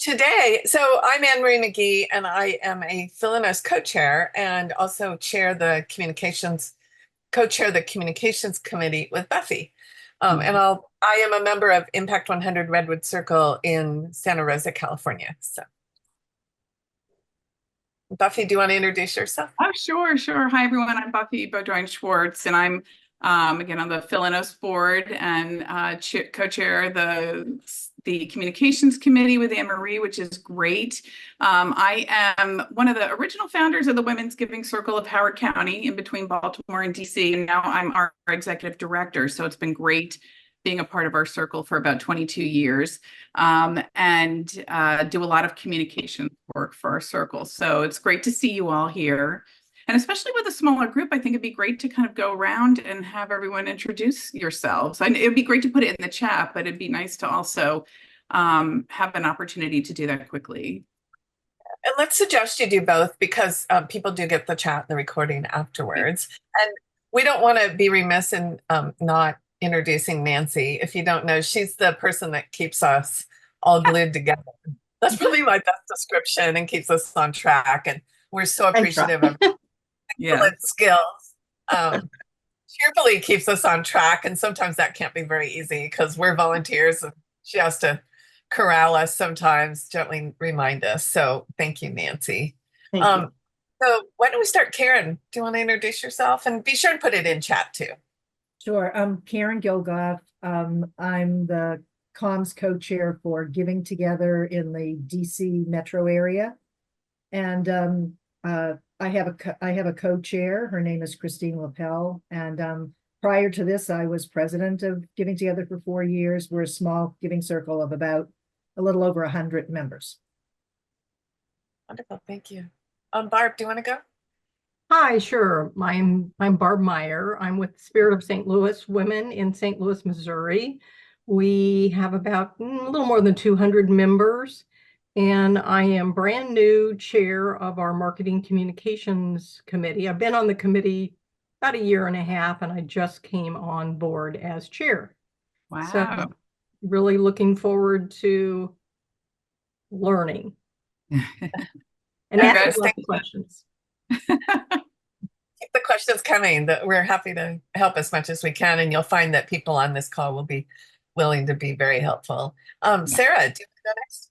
Today, so I'm Anne Marie McGee, and I am a Philanos co-chair and also co-chair the communications committee with Buffy. And I am a member of Impact 100 Redwood Circle in Santa Rosa, California. So, Buffy, do you want to introduce yourself? Oh, sure. Hi, everyone. I'm Buffy Beaudoin Schwartz, and I'm again on the Philanos board and co-chair the communications committee with Anne Marie, which is great. I am one of the original founders of the Women's Giving Circle of Howard County, in between Baltimore and DC, and now I'm our executive director. So it's been great being a part of our circle for about 22 years, and do a lot of communication work for our circle. So it's great to see you all here. And especially with a smaller group, I think it'd be great to kind of go around and have everyone introduce yourselves. And it'd be great to put it in the chat, but it'd be nice to also have an opportunity to do that quickly. And let's suggest you do both because people do get the chat and the recording afterwards. And we don't want to be remiss in not introducing Nancy. If you don't know, she's the person that keeps us all glued together. That's probably my best description, and keeps us on track. And we're so appreciative of excellent skills. Cheerfully keeps us on track. And sometimes that can't be very easy because we're volunteers and she has to corral us sometimes, gently remind us. So thank you, Nancy. Thank you. So why don't we start? Karen, do you want to introduce yourself? And be sure to put it in chat too. Sure. I'm Karen Gilgoff. I'm the comms co-chair for Giving Together in the DC metro area. And I have a co-chair. Her name is Christine Lapel. And prior to this, I was president of Giving Together for 4 years. We're a small giving circle of about a little over 100 members. Wonderful. Thank you. Barb, do you want to go? Hi, sure. I'm Barb Meyer. I'm with Spirit of St. Louis Women in St. Louis, Missouri. We have about a little more than 200 members, and I am brand new chair of our Marketing Communications Committee. I've been on the committee about a year and a half, and I just came on board as chair. Wow. So really looking forward to learning and asking lots of questions. Keep the questions coming. We're happy to help as much as we can, and you'll find that people on this call will be willing to be very helpful. Sarah, do you want to go next?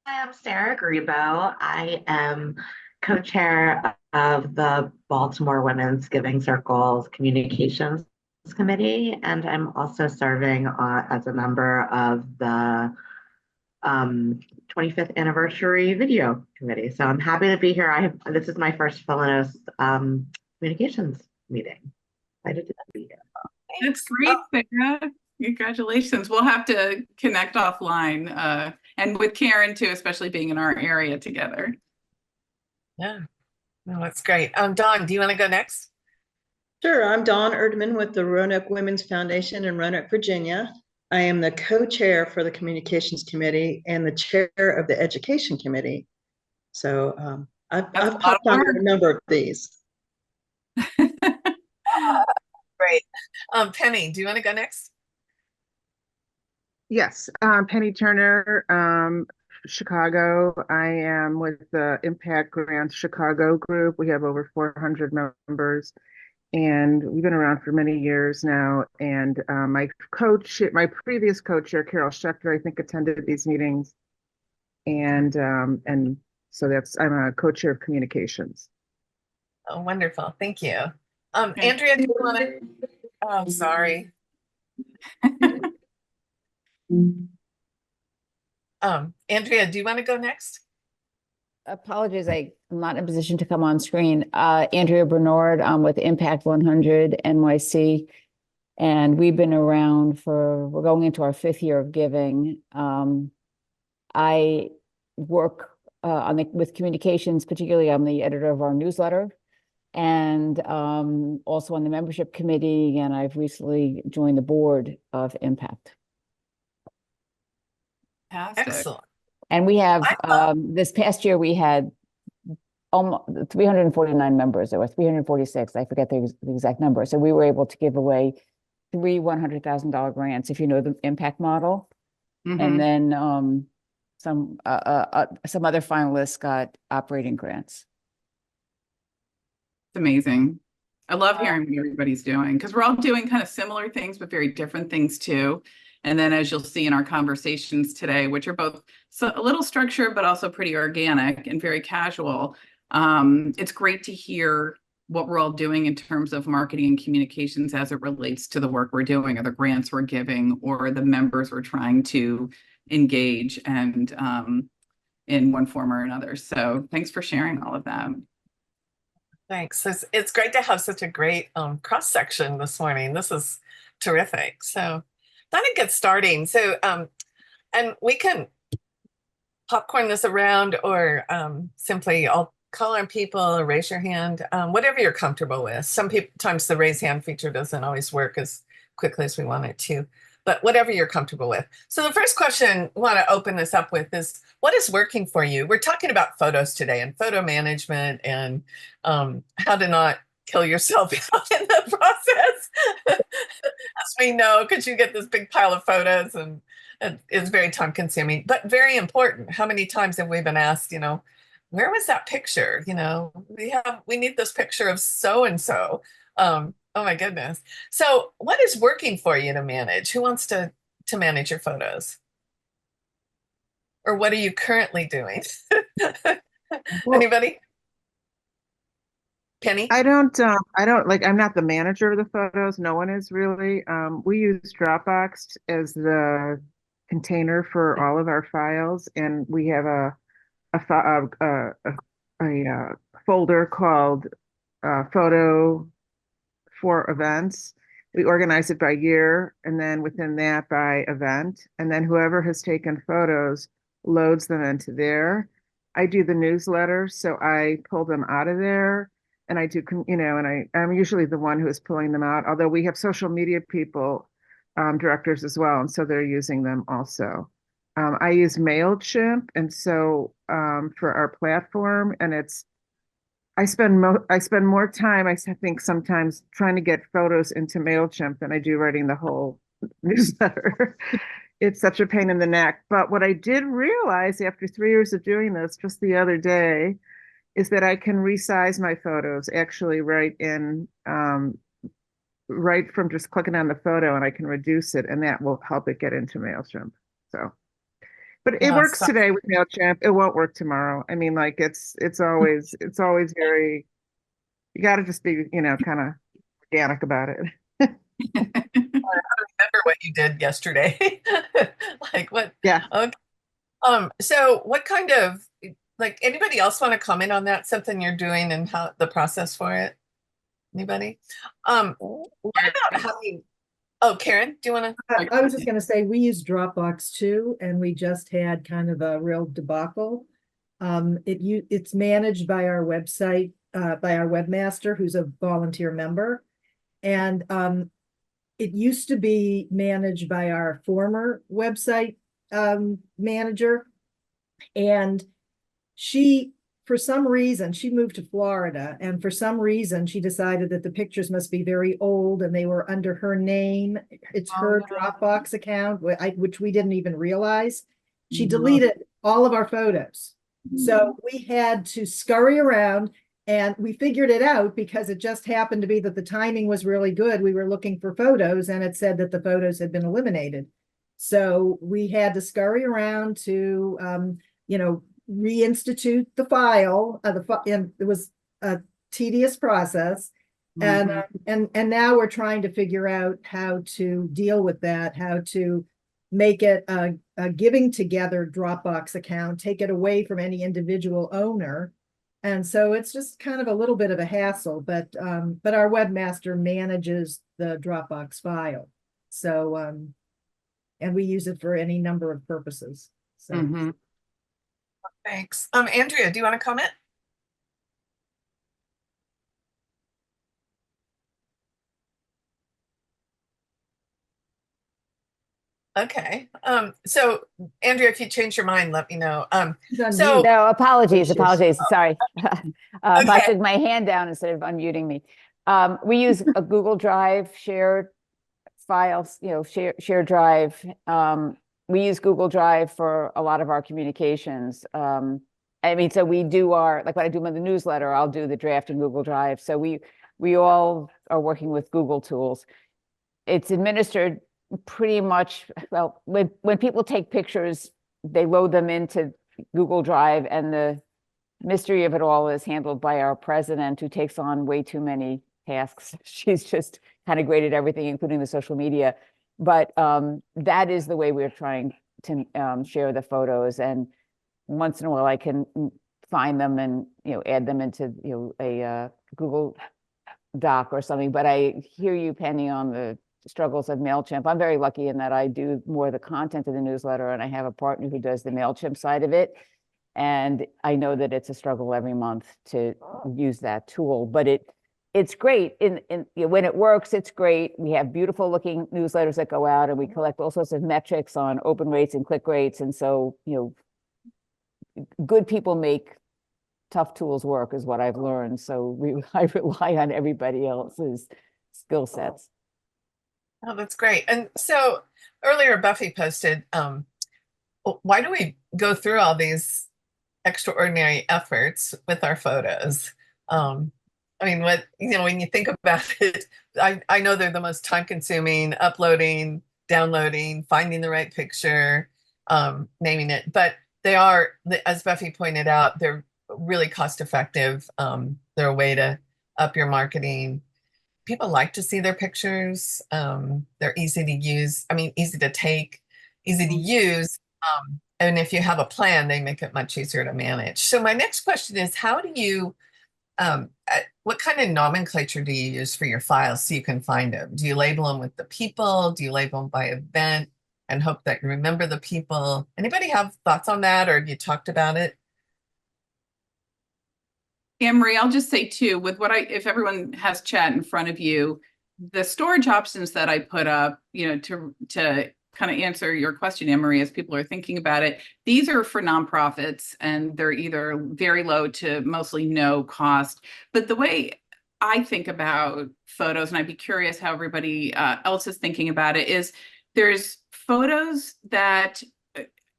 I am Sarah Grebo. I am co-chair of the Baltimore Women's Giving Circle's Communications Committee, and I'm also serving as a member of the 25th Anniversary Video Committee. So I'm happy to be here. This is my first Philanos communications meeting. Excited to be here. That's great, Sarah. Congratulations. We'll have to connect offline, and with Karen too, especially being in our area together. Yeah, no, that's great. Dawn, do you want to go next? Sure. I'm Dawn Erdman with the Roanoke Women's Foundation in Roanoke, Virginia. I am the co-chair for the Communications Committee and the chair of the Education Committee. So I've popped on a number of these. Great. Penny, do you want to go next? Yes, Penny Turner, Chicago. I am with the Impact Grants Chicago group. We have over 400 members, and we've been around for many years now. And my previous co-chair, Carol Schechter, I think attended these meetings. And so I'm a co-chair of communications. Oh, wonderful. Thank you. Andrea, do you want to? Oh, sorry. Andrea, do you want to go next? Apologies, I'm not in a position to come on screen. Andrea Bernard, I'm with Impact 100 NYC, and we've been around we're going into our 5th year of giving. I work with communications, particularly I'm the editor of our newsletter, and also on the membership committee, and I've recently joined the board of Impact. Fantastic. Excellent. And we have, this past year, we had almost 349 members. There were 346. I forget the exact number. So we were able to give away 3 $100,000 grants, if you know the impact model. Mhm. And then some other finalists got operating grants. It's amazing. I love hearing what everybody's doing because we're all doing kind of similar things, but very different things too. And then as you'll see in our conversations today, which are both a little structured, but also pretty organic and very casual, it's great to hear what we're all doing in terms of marketing and communications as it relates to the work we're doing or the grants we're giving or the members we're trying to engage and in one form or another. So thanks for sharing all of that. Thanks. It's great to have such a great cross section this morning. This is terrific. So thought I'd get starting. So and we can popcorn this around or simply I'll call on people or raise your hand, whatever you're comfortable with. Sometimes the raise hand feature doesn't always work as quickly as we want it to, but whatever you're comfortable with. So the first question I want to open this up with is, what is working for you? We're talking about photos today and photo management and how to not kill yourself out in the process. As we know, because you get this big pile of photos and it's very time consuming, but very important. How many times have we been asked, where was that picture? We need this picture of so-and-so. Oh my goodness. So what is working for you to manage? Who wants to manage your photos? Or what are you currently doing? Anybody? Penny? I don't like, I'm not the manager of the photos. No one is really. We use Dropbox as the container for all of our files. And we have a folder called photo for events. We organize it by year and then within that by event. And then whoever has taken photos loads them into there. I do the newsletter, so I pull them out of there and I do, and I'm usually the one who is pulling them out, although we have social media people, directors as well. And so they're using them also. I use MailChimp. And so for our platform, and I spend more time, I think sometimes trying to get photos into MailChimp than I do writing the whole newsletter. It's such a pain in the neck. But what I did realize after 3 years of doing this just the other day is that I can resize my photos actually right from just clicking on the photo, and I can reduce it, and that will help it get into MailChimp. So, but it works today with MailChimp. It won't work tomorrow. I mean, like it's always very, you got to just be, kind of organic about it. I don't remember what you did yesterday. Like what? Yeah. Okay. So what kind of, like, anybody else want to comment on that? Something you're doing and how the process for it? Anybody? What about having, oh, Karen, do you want to? I was just going to say, we use Dropbox too, and we just had kind of a real debacle. It's managed by our website, by our webmaster, who's a volunteer member. And it used to be managed by our former website manager. And for some reason, she moved to Florida, and for some reason, she decided that the pictures must be very old and they were under her name. It's her Dropbox account, which we didn't even realize. She deleted all of our photos. So we had to scurry around, and we figured it out because it just happened to be that the timing was really good. We were looking for photos and it said that the photos had been eliminated. So we had to scurry around to, reinstitute the file. And it was a tedious process. And now we're trying to figure out how to deal with that, how to make it a giving together Dropbox account, take it away from any individual owner. And so it's just kind of a little bit of a hassle, but our webmaster manages the Dropbox file. So, and we use it for any number of purposes. So. Thanks. Andrea, do you want to comment? Okay. So Andrea, if you change your mind, let me know. So No, apologies. Okay. Sorry. Busted my hand down instead of unmuting me. We use a Google Drive shared files, shared drive. we use Google Drive for a lot of our communications. I mean, so we do like when I do the newsletter, I'll do the draft in Google Drive. So we all are working with Google tools. It's administered pretty much, well, when people take pictures, they load them into Google Drive, and the mystery of it all is handled by our president, who takes on way too many tasks. She's just kind of great at everything, including the social media. But that is the way we're trying to share the photos. And once in a while I can find them and, add them into, a Google Doc or something. But I hear you, Penny, on the struggles of MailChimp. I'm very lucky in that I do more of the content of the newsletter, and I have a partner who does the MailChimp side of it. And I know that it's a struggle every month to use that tool, but it's great. When it works, it's great. We have beautiful looking newsletters that go out, and we collect all sorts of metrics on open rates and click rates. And so, good people make tough tools work, is what I've learned. So I rely on everybody else's skill sets. Oh, that's great. And so earlier Buffy posted, why do we go through all these extraordinary efforts with our photos? I mean, when you think about it, I know they're the most time consuming: uploading, downloading, finding the right picture, naming it. But they are, as Buffy pointed out, they're really cost effective. They're a way to up your marketing. People like to see their pictures. They're easy to use. I mean, easy to take, easy to use. And if you have a plan, they make it much easier to manage. So my next question is, how do you, what kind of nomenclature do you use for your files so you can find them? Do you label them with the people? Do you label them by event and hope that you remember the people? Anybody have thoughts on that, or have you talked about it? Anne-Marie, I'll just say too, with if everyone has chat in front of you, the storage options that I put up, to kind of answer your question, Anne-Marie, as people are thinking about it, these are for nonprofits, and they're either very low to mostly no cost. But the way I think about photos, and I'd be curious how everybody else is thinking about it, is there's photos that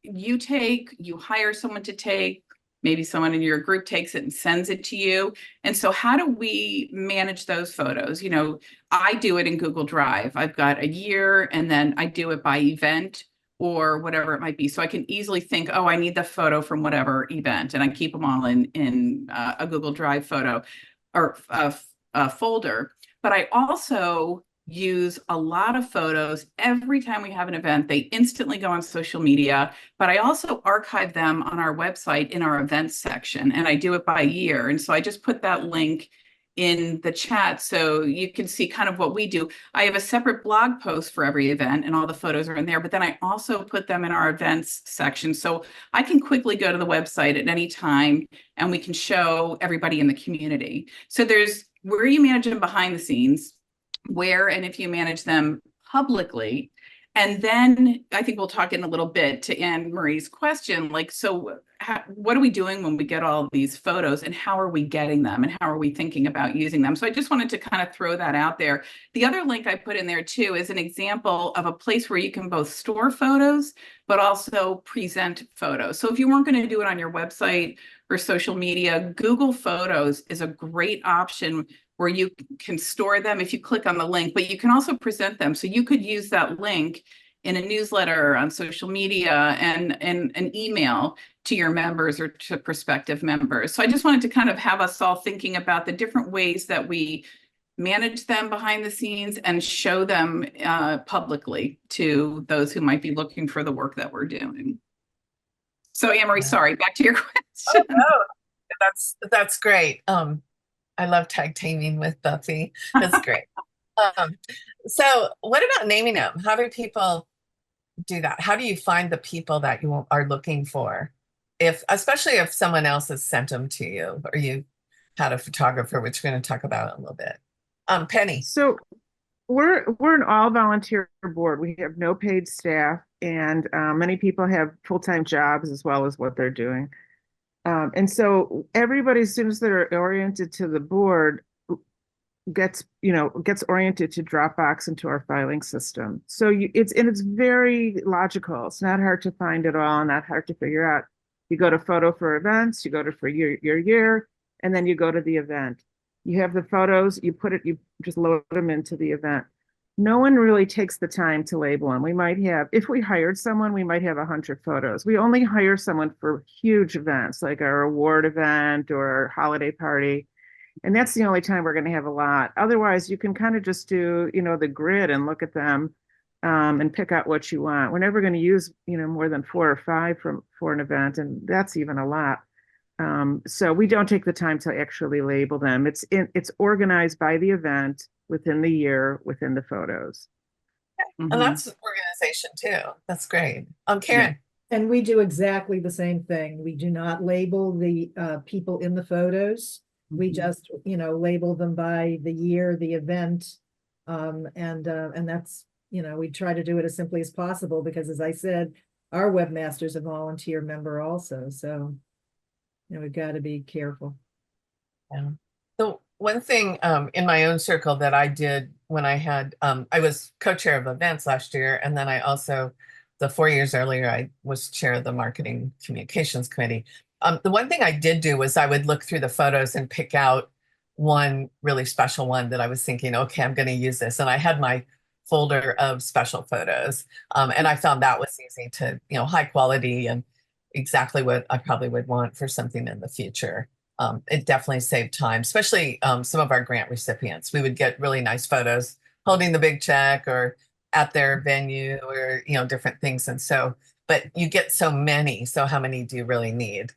you take, you hire someone to take, maybe someone in your group takes it and sends it to you. And so how do we manage those photos? I do it in Google Drive. I've got a year, and then I do it by event or whatever it might be. So I can easily think, oh, I need the photo from whatever event, and I keep them all in a Google Drive photo or a folder. But I also use a lot of photos. Every time we have an event, they instantly go on social media, but I also archive them on our website in our events section, and I do it by year. And so I just put that link in the chat so you can see kind of what we do. I have a separate blog post for every event, and all the photos are in there, but then I also put them in our events section. So I can quickly go to the website at any time, and we can show everybody in the community. So there's where you manage them behind the scenes, where and if you manage them publicly. And then I think we'll talk in a little bit to Anne-Marie's question, so what are we doing when we get all these photos, and how are we getting them, and how are we thinking about using them? So I just wanted to kind of throw that out there. The other link I put in there too is an example of a place where you can both store photos, but also present photos. So if you weren't going to do it on your website or social media, Google Photos is a great option where you can store them if you click on the link, but you can also present them. So you could use that link in a newsletter, on social media, and an email to your members or to prospective members. So I just wanted to kind of have us all thinking about the different ways that we manage them behind the scenes and show them publicly to those who might be looking for the work that we're doing. So Anne-Marie, sorry, back to your question. Oh, no, that's great. I love tag teaming with Buffy. That's great. So what about naming them? How do people do that? How do you find the people that you are looking for? Especially if someone else has sent them to you, or you had a photographer, which we're going to talk about in a little bit. Penny. So we're an all volunteer board. We have no paid staff, and many people have full-time jobs as well as what they're doing. And so everybody, as soon as they're oriented to the board, gets oriented to Dropbox into our filing system. So it's very logical. It's not hard to find at all, not hard to figure out. You go to photo for events, you go to for your year, and then you go to the event. You have the photos, you just load them into the event. No one really takes the time to label them. If we hired someone, we might have 100 photos. We only hire someone for huge events, like our award event or our holiday party. And that's the only time we're going to have a lot. Otherwise, you can kind of just do, the grid and look at them and pick out what you want. We're never going to use, more than 4 or 5 for an event, and that's even a lot. So we don't take the time to actually label them. It's organized by the event within the year, within the photos. And that's organization too. That's great. Karen. And we do exactly the same thing. We do not label the people in the photos. We just, label them by the year, the event. And that's, we try to do it as simply as possible because, as I said, our webmaster's a volunteer member also. So, we've got to be careful. Yeah. So one thing in my own circle that I did when I was co-chair of events last year, and then I also, the 4 years earlier, I was chair of the marketing communications committee. The one thing I did do was I would look through the photos and pick out one really special one that I was thinking, okay, I'm going to use this. And I had my folder of special photos. And I found that was easy to, high quality and exactly what I probably would want for something in the future. It definitely saved time, especially some of our grant recipients. We would get really nice photos holding the big check or at their venue or, different things. And so, but you get so many. So how many do you really need?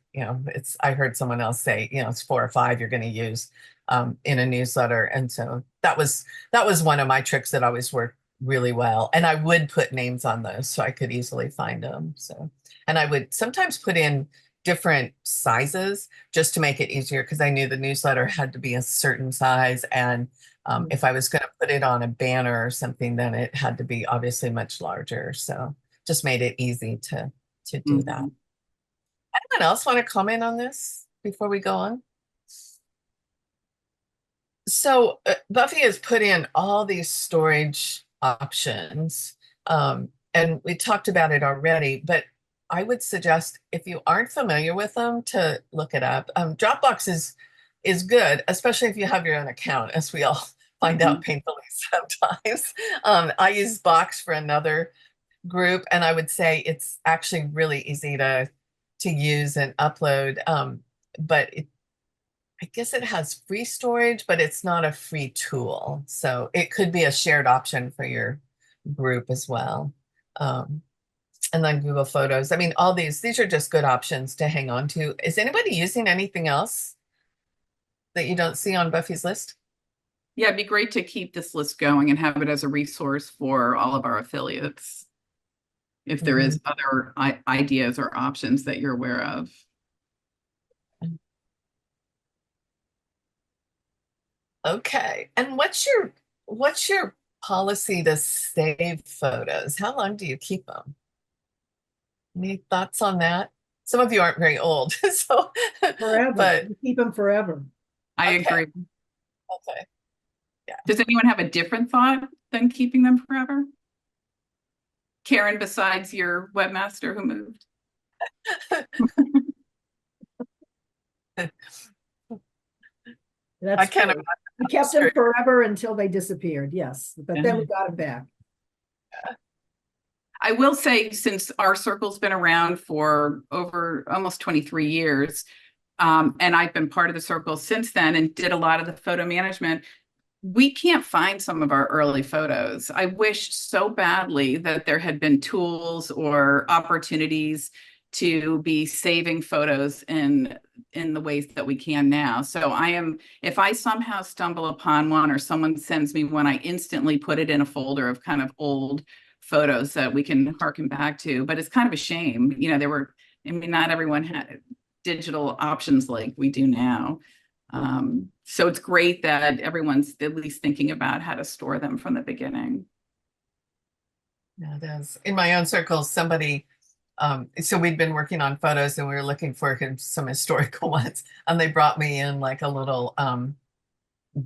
I heard someone else say, it's 4 or 5 you're going to use in a newsletter. And so that was one of my tricks that always worked really well. And I would put names on those so I could easily find them. So, and I would sometimes put in different sizes just to make it easier because I knew the newsletter had to be a certain size. And if I was going to put it on a banner or something, then it had to be obviously much larger. So just made it easy to do that. Anyone else want to comment on this before we go on? So Buffy has put in all these storage options, and we talked about it already, but I would suggest if you aren't familiar with them to look it up. Dropbox is good, especially if you have your own account, as we all find out painfully sometimes. I use Box for another group, and I would say it's actually really easy to use and upload. But I guess it has free storage, but it's not a free tool. So it could be a shared option for your group as well. And then Google Photos. I mean, all these are just good options to hang on to. Is anybody using anything else that you don't see on Buffy's list? Yeah, it'd be great to keep this list going and have it as a resource for all of our affiliates. If there is other ideas or options that you're aware of. Okay. And what's your policy to save photos? How long do you keep them? Any thoughts on that? Some of you aren't very old, so Forever. but We keep them forever. I Okay. agree. okay. Does anyone have a different thought than keeping them forever? Karen, besides your webmaster who moved? That's I kind of true. We kept them forever until they disappeared, yes, but then we got them back. I will say, since our circle's been around for over almost 23 years, and I've been part of the circle since then and did a lot of the photo management, we can't find some of our early photos. I wish so badly that there had been tools or opportunities to be saving photos in the ways that we can now. So if I somehow stumble upon one or someone sends me one, I instantly put it in a folder of kind of old photos that we can harken back to. But it's kind of a shame, not everyone had digital options like we do now. So it's great that everyone's at least thinking about how to store them from the beginning. Yeah, it is. In my own circle, somebody, so we'd been working on photos and we were looking for some historical ones, and they brought me in like a little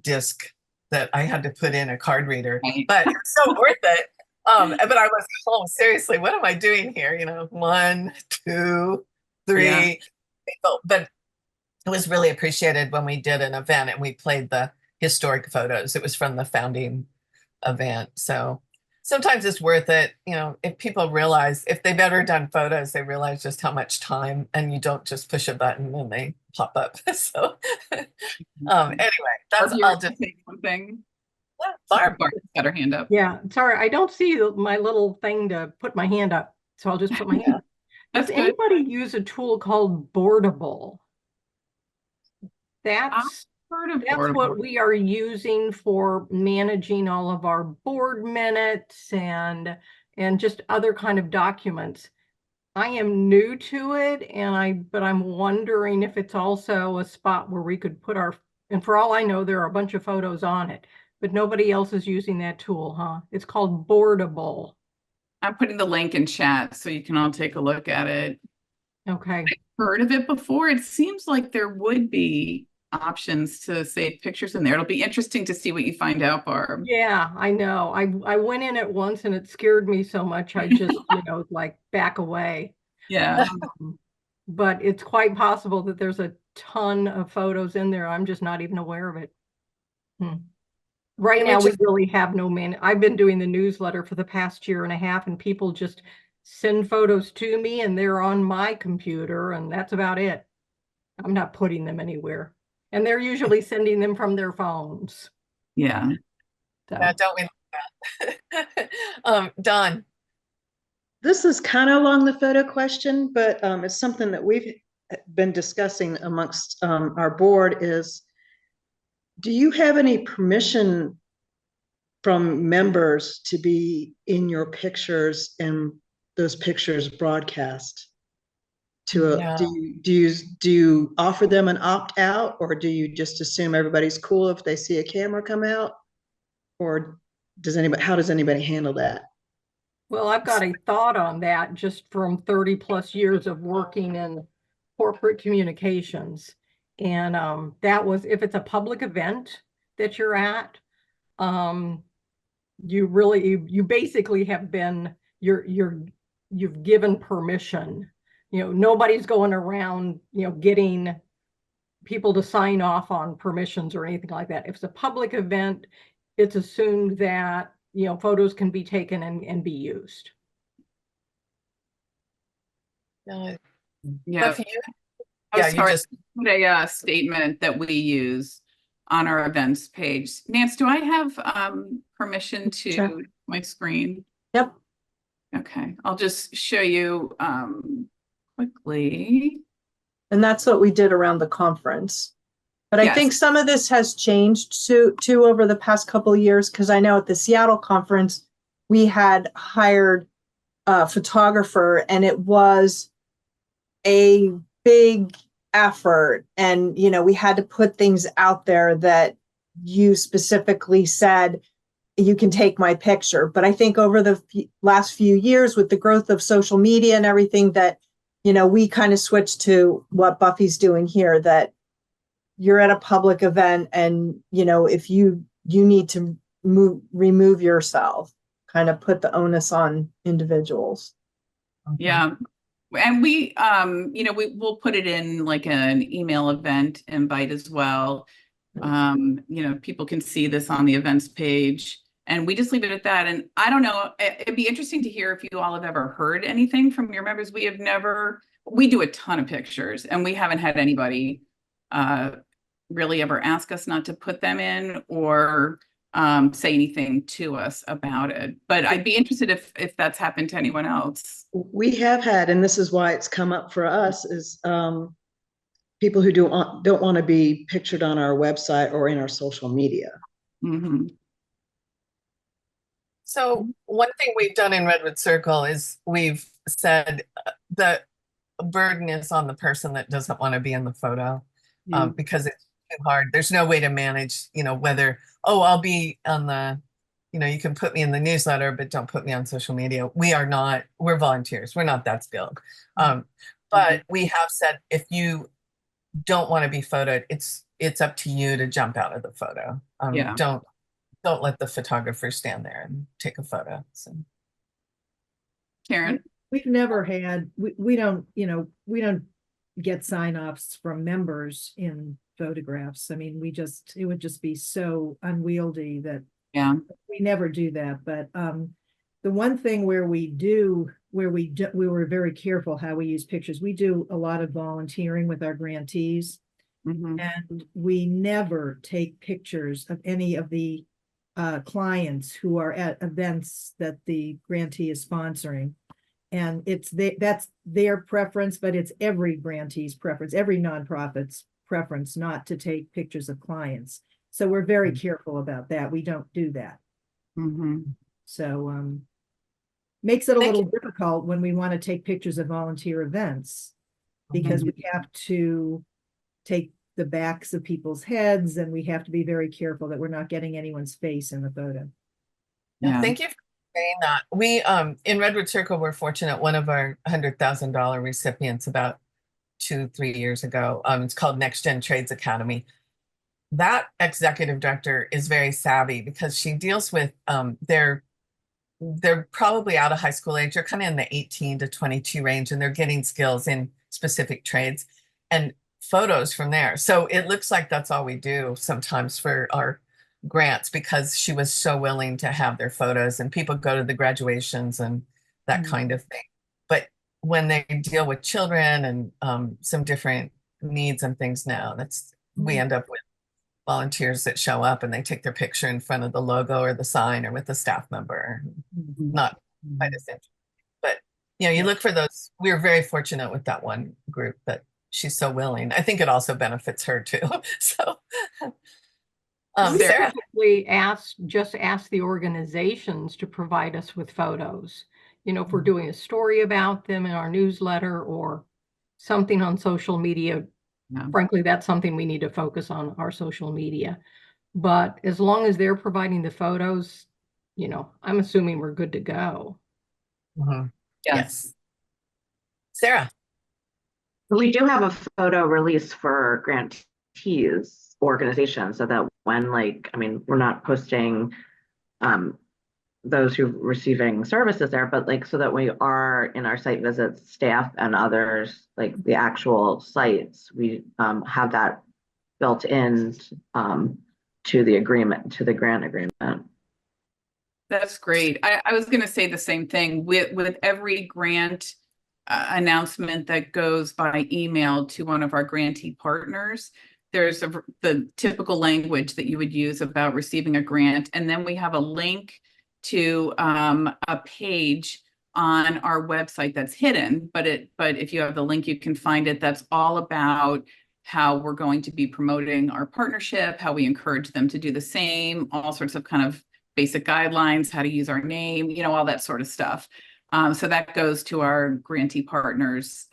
disc that I had to put in a card reader, Right. but it's so worth it. But I was, oh, seriously, what am I doing here? You know, 1, 2, 3 Yeah. people. But it was really appreciated when we did an event and we played the historic photos. It was from the founding event. So sometimes it's worth it. You know, if people realize, if they've ever done photos, they realize just how much time, and you don't just push a button and they pop up. So anyway, that's Barb, I'll just say something. Barb. Barb's got her hand up. Yeah, sorry, I don't see my little thing to put my hand up, so I'll just put my hand. That's Does good. anybody use a tool called Boardable? That's Heard of That's Boardable. what we are using for managing all of our board minutes and just other kind of documents. I am new to it, but I'm wondering if it's also a spot where we could put our, and for all I know, there are a bunch of photos on it, but nobody else is using that tool, huh? It's called Boardable. I'm putting the link in chat so you can all take a look at it. Okay. Heard of it before? It seems like there would be options to save pictures in there. It'll be interesting to see what you find out, Barb. Yeah, I know. I went in it once and it scared me so much I just, like back away. Yeah. But it's quite possible that there's a ton of photos in there. I'm just not even aware of it. Right now, we really have no man. I've been doing the newsletter for the past year and a half, and people just send photos to me and they're on my computer, and that's about it. I'm not putting them anywhere. And they're usually sending them from their phones. Yeah. So. Yeah, don't we like that? Don. This is kind of along the photo question, but it's something that we've been discussing amongst our board is, do you have any permission from members to be in your pictures and those pictures broadcast? Yeah. Do you offer them an opt out, or do you just assume everybody's cool if they see a camera come out? Or how does anybody handle that? Well, I've got a thought on that just from 30 plus years of working in corporate communications. And that was, if it's a public event that you're at, you basically have been, you've given permission. Nobody's going around, getting people to sign off on permissions or anything like that. If it's a public event, it's assumed that, photos can be taken and be used. Yeah. Yeah. Put a statement that we use on our events page. Nance, do I have permission to Sure. my screen? Yep. Okay, I'll just show you quickly. And that's what we did around the conference. But I Yes. think some of this has changed too over the past couple of years, because I know at the Seattle conference, we had hired a photographer, and it was a big effort. And, we had to put things out there that you specifically said, you can take my picture. But I think over the last few years, with the growth of social media and everything, that, we kind of switched to what Buffy's doing here, that you're at a public event and, if you need to remove yourself, kind of put the onus on individuals. Yeah. And we we'll put it in like an email event invite as well. People can see this on the events page, and we just leave it at that. And I don't know, it'd be interesting to hear if you all have ever heard anything from your members. We do a ton of pictures, and we haven't had anybody really ever ask us not to put them in or say anything to us about it. But I'd be interested if that's happened to anyone else. We have had, and this is why it's come up for us, is people who don't want to be pictured on our website or in our social media. Mm-hmm. So one thing we've done in Redwood Circle is we've said the burden is on the person that doesn't want to be in the photo because it's too hard. There's no way to manage, whether, I'll be on the, you can put me in the newsletter, but don't put me on social media. We're volunteers. We're not that skilled. But we have said, if you don't want to be photoed, it's up to you to jump out of the photo. Don't don't let the photographer stand there and take a photo. So. Karen? We've never had, we don't, we don't get sign-offs from members in photographs. I mean, it would just be so unwieldy that Yeah. we never do that. But the one thing where we were very careful how we use pictures. We do a lot of volunteering with our grantees, and we never take pictures of any of the clients who are at events that the grantee is sponsoring. And that's their preference, but it's every grantee's preference, every nonprofit's preference not to take pictures of clients. So we're very careful about that. We don't do that. So makes it a little difficult when we want to take pictures of volunteer events, because we have to take the backs of people's heads, and we have to be very careful that we're not getting anyone's face in the photo. Yeah. Thank you for saying that. We in Redwood Circle, we're fortunate. One of our $100,000 recipients about 2-3 years ago, it's called Next Gen Trades Academy. That executive director is very savvy because she deals with they're probably out of high school age. They're kind of in the 18 to 22 range, and they're getting skills in specific trades and photos from there. So it looks like that's all we do sometimes for our grants, because she was so willing to have their photos, and people go to the graduations and that kind of thing. But when they deal with children and some different needs and things now, we end up with volunteers that show up and they take their picture in front of the logo or the sign or with a staff member. Not quite as interesting, but you look for those. We're very fortunate with that one group that she's so willing. I think it also benefits her too. So Sarah, just ask the organizations to provide us with photos. If we're doing a story about them in our newsletter or something on social media, frankly, that's something we need to focus on, our social media. But as long as they're providing the photos, I'm assuming we're good to go. Yes. Sarah. We do have a photo release for grantees organizations, so that when we're not posting those who are receiving services there, but so that we are in our site visits, staff and others, the actual sites, we have that built in to the agreement, to the grant agreement. That's great. I was going to say the same thing with every grant announcement that goes by email to one of our grantee partners. There's the typical language that you would use about receiving a grant, and then we have a link to a page on our website that's hidden, but if you have the link, you can find it. That's all about how we're going to be promoting our partnership, how we encourage them to do the same, all sorts of kind of basic guidelines, how to use our name, all that sort of stuff. So that goes to our grantee partners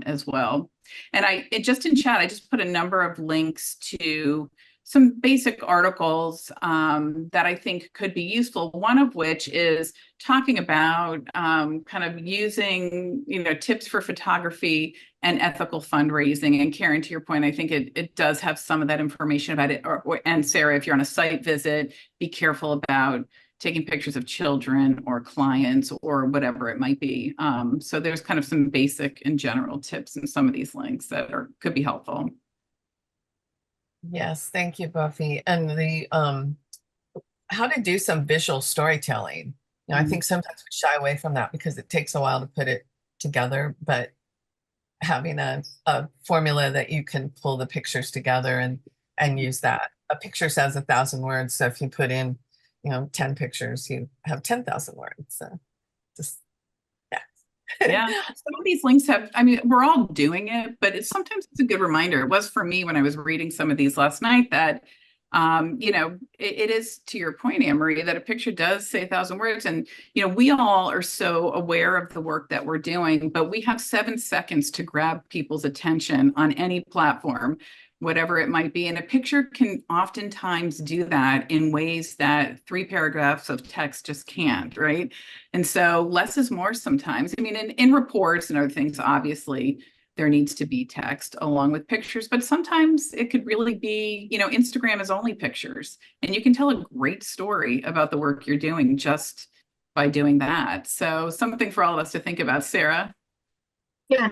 as well. And just in chat, I just put a number of links to some basic articles that I think could be useful. One of which is talking about kind of using, tips for photography and ethical fundraising. And Karen, to your point, I think it does have some of that information about it. And Sarah, if you're on a site visit, be careful about taking pictures of children or clients or whatever it might be. So there's kind of some basic and general tips in some of these links that could be helpful. Yes, thank you, Buffy. And the how to do some visual storytelling. I think sometimes we shy away from that because it takes a while to put it together, but having a formula that you can pull the pictures together and use that. A picture says 1,000 words, so if you put in 10 pictures, you have 10,000 words. So just yeah. Some of these links we're all doing it, but sometimes it's a good reminder. It was for me when I was reading some of these last night that, it is, to your point, Anne-Marie, that a picture does say 1,000 words. And, we all are so aware of the work that we're doing, but we have 7 seconds to grab people's attention on any platform, whatever it might be. And a picture can oftentimes do that in ways that 3 paragraphs of text just can't, right? And so less is more sometimes. In reports and other things, obviously, there needs to be text along with pictures, but sometimes it could really be, Instagram is only pictures, and you can tell a great story about the work you're doing just by doing that. So something for all of us to think about. Sarah? Yeah,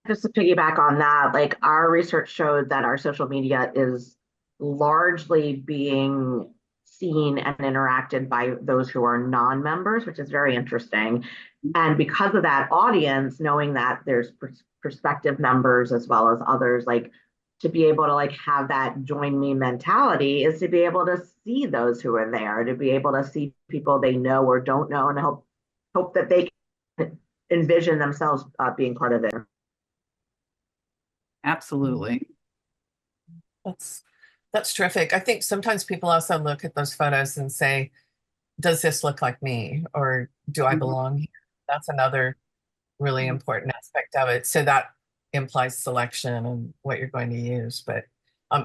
just to piggyback on that, like our research showed that our social media is largely being seen and interacted by those who are non-members, which is very interesting. And because of that audience, knowing that there's prospective members as well as others, like to be able to like have that join me mentality is to be able to see those who are there, to be able to see people they know or don't know, and hope that they can envision themselves being part of it. Absolutely. That's terrific. I think sometimes people also look at those photos and say, does this look like me, or do I belong here? That's another really important aspect of it. So that implies selection and what you're going to use. But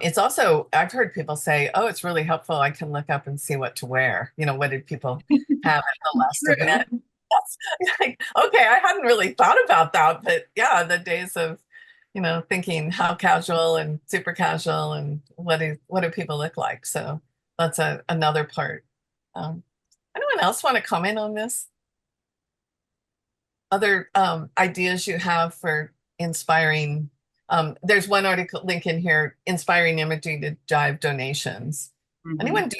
it's also, I've heard people say, oh, it's really helpful. I can look up and see what to wear. What did people have at the last event? That's like, okay, I hadn't really thought about that. But yeah, the days of thinking how casual and super casual and what do people look like? So that's another part. Anyone else want to comment on this? Other ideas you have for inspiring? There's one article link in here, inspiring imagery to drive donations. Anyone do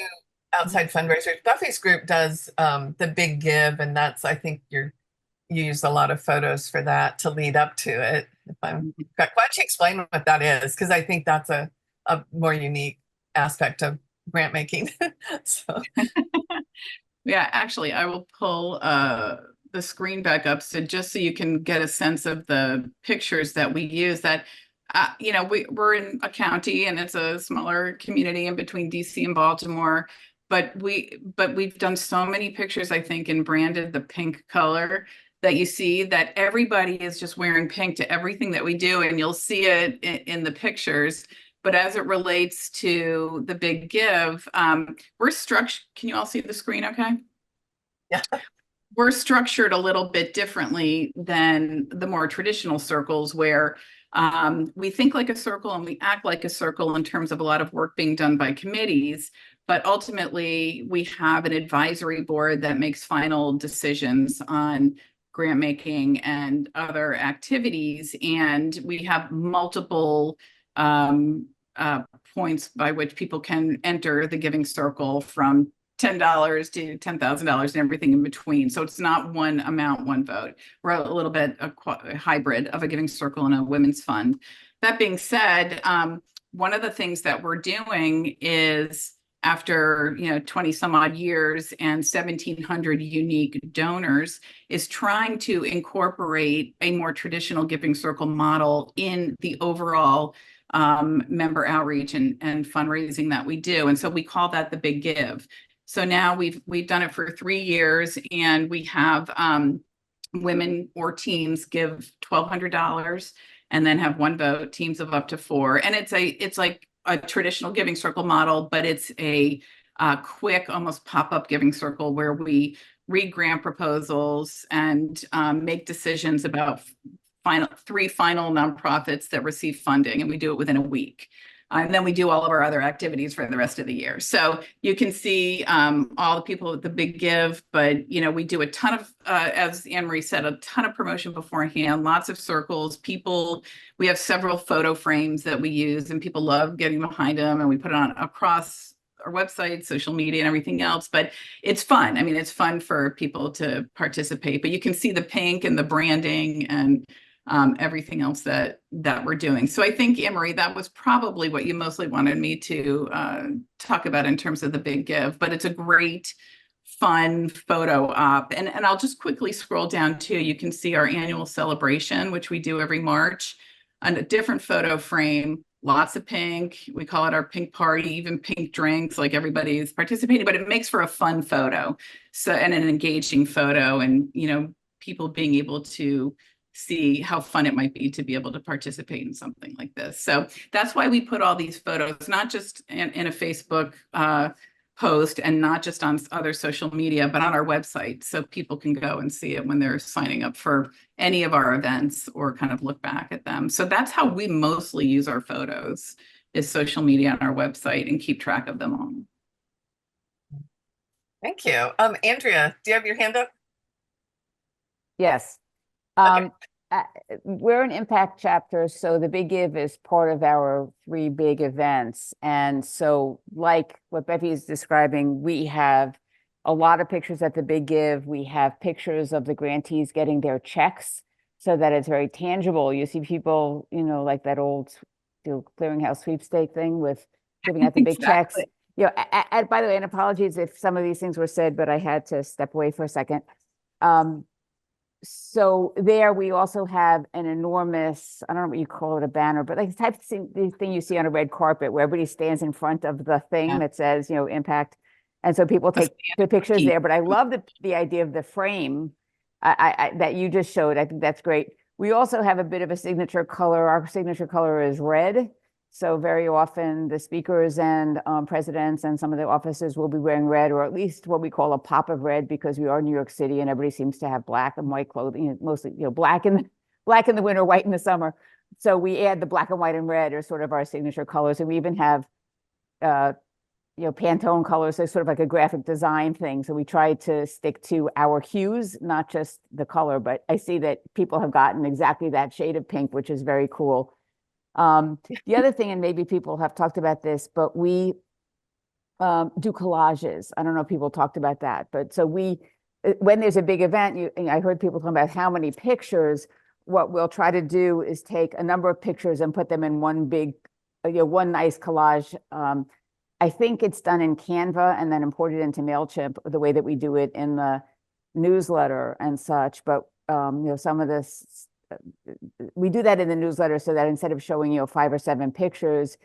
outside fundraisers? Buffy's group does the Big Give, and that's, I think you use a lot of photos for that to lead up to it. Why don't you explain what that is? Because I think that's a more unique aspect of grant making. So. Yeah, actually, I will pull the screen back up just so you can get a sense of the pictures that we use. That we're in a county and it's a smaller community in between DC and Baltimore. But we've done so many pictures, I think, and branded the pink color that you see, that everybody is just wearing pink to everything that we do, and you'll see it in the pictures. But as it relates to the Big Give, we're structured. Can you all see the screen okay? Yeah. We're structured a little bit differently than the more traditional circles, where we think like a circle and we act like a circle in terms of a lot of work being done by committees. But ultimately, we have an advisory board that makes final decisions on grant making and other activities. And we have multiple points by which people can enter the Giving Circle, from $10 to $10,000 and everything in between. So it's not one amount, one vote. We're a little bit a hybrid of a Giving Circle and a women's fund. That being said, one of the things that we're doing is, after 20 some odd years and 1,700 unique donors, is trying to incorporate a more traditional Giving Circle model in the overall member outreach and fundraising that we do. And so we call that the Big Give. So now we've done it for 3 years, and we have women or teams give $1,200 and then have one vote, teams of up to 4. And it's like a traditional Giving Circle model, but it's a quick, almost pop-up Giving Circle where we read grant proposals and make decisions about 3 final nonprofits that receive funding, and we do it within a week. And then we do all of our other activities for the rest of the year. So you can see all the people with the Big Give, but we do a ton of, as Anne Marie said, a ton of promotion beforehand, lots of circles. We have several photo frames that we use, and people love getting behind them, and we put it on across our website, social media, and everything else. But it's fun. I mean, it's fun for people to participate. But you can see the pink and the branding and everything else that we're doing. So I think, Anne Marie, that was probably what you mostly wanted me to talk about in terms of the Big Give. But it's a great, fun photo op. And I'll just quickly scroll down too. You can see our annual celebration, which we do every March, on a different photo frame. Lots of pink. We call it our pink party, even pink drinks, like everybody's participating, but it makes for a fun photo. So, and an engaging photo, and people being able to see how fun it might be to be able to participate in something like this. So that's why we put all these photos, not just in a Facebook post, and not just on other social media, but on our website, so people can go and see it when they're signing up for any of our events or kind of look back at them. So that's how we mostly use our photos, is social media on our website, and keep track of them all. Thank you. Andrea, do you have your hand up? Yes. Okay. We're an impact chapter, so the Big Give is part of our 3 big events. And so like what Becky is describing, we have a lot of pictures at the Big Give. We have pictures of the grantees getting their checks so that it's very tangible. You see people, you know, like that old clearinghouse sweepstake thing with giving out the big checks. Exactly. You know, by the way, and apologies if some of these things were said, but I had to step away for a second. So there we also have an enormous, I don't know what you call it, a banner, but like the type of thing you see on a red carpet where everybody stands in front of the thing that says, you know, impact. And so people take the pictures there, but I love the idea of the frame that you just showed. I think that's great. We also have a bit of a signature color. Our signature color is red. So very often the speakers and presidents and some of the officers will be wearing red, or at least what we call a pop of red, because we are New York City and everybody seems to have black and white clothing, mostly, you know, black in the winter, white in the summer. So we add the black and white and red are sort of our signature colors. And we even have, you know, Pantone colors, so sort of like a graphic design thing. So we try to stick to our hues, not just the color, but I see that people have gotten exactly that shade of pink, which is very cool. The other thing, and maybe people have talked about this, but we do collages. I don't know if people talked about that, but so when there's a big event, I heard people talking about how many pictures. What we'll try to do is take a number of pictures and put them in one big, one nice collage. I think it's done in Canva and then imported into MailChimp, the way that we do it in the newsletter and such. But some of this, we do that in the newsletter so that instead of showing 5 or 7 pictures,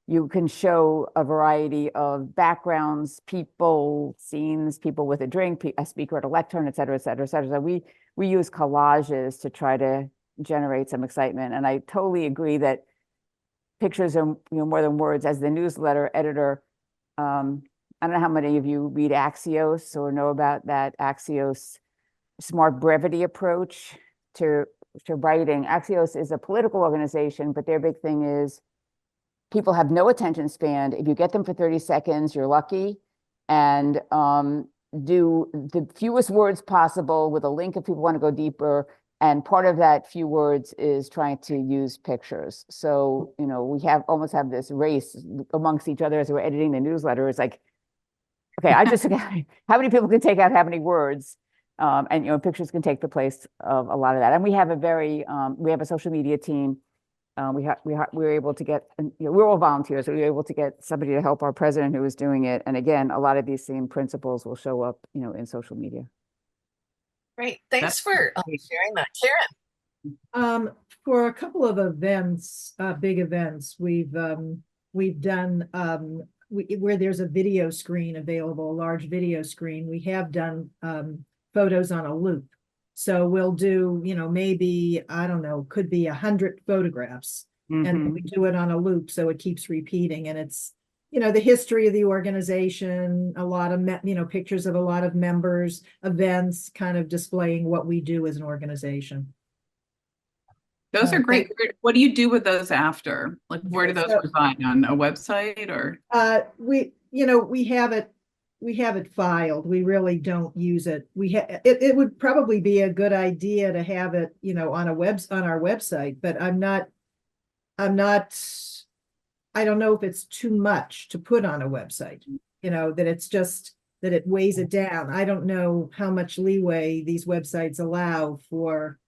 you can show a variety of backgrounds, people, scenes, people with a drink, a speaker at a lectern, et cetera, et cetera, et cetera. So we use collages to try to generate some excitement. And I totally agree that pictures are more than words. As the newsletter editor, I don't know how many of you read Axios or know about that Axios smart brevity approach to writing. Axios is a political organization, but their big thing is people have no attention span. If you get them for 30 seconds, you're lucky. And do the fewest words possible with a link if people want to go deeper. And part of that few words is trying to use pictures. So, we almost have this race amongst each other as we're editing the newsletter. It's like, okay, how many people can take out how many words? And pictures can take the place of a lot of that. And we have we have a social media team. We were able to get, we're all volunteers, so we were able to get somebody to help our president who was doing it. And again, a lot of these same principles will show up, in social media. Great, thanks for sharing that, Karen. For a couple of events, big events, we've done where there's a video screen available, a large video screen. We have done photos on a loop. So we'll do, maybe, I don't know, could be 100 photographs. Mm-hmm. And we do it on a loop. So it keeps repeating. And it's, the history of the organization, a lot of, pictures of a lot of members, events, kind of displaying what we do as an organization. Those are great. What do you do with those after? Like, where do those reside, on a website or? We have it filed. We really don't use it. It would probably be a good idea to have it, on our website, but I don't know if it's too much to put on a website, that it's just that it weighs it down. I don't know how much leeway these websites allow for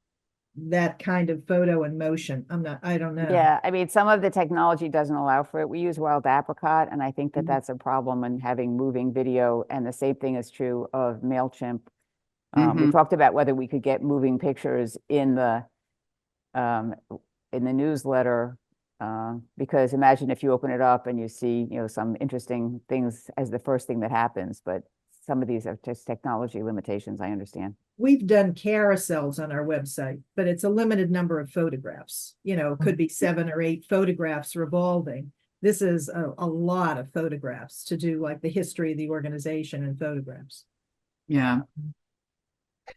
that kind of photo in motion. I don't know. Yeah, I mean, some of the technology doesn't allow for it. We use Wild Apricot, and I think that that's a problem in having moving video. And the same thing is true of MailChimp. We talked about whether we could get moving pictures in the newsletter, because imagine if you open it up and you see, some interesting things as the first thing that happens. But some of these are just technology limitations, I understand. We've done carousels on our website, but it's a limited number of photographs. It could be 7 or 8 photographs revolving. this is a lot of photographs to do like the history of the organization and photographs. Yeah.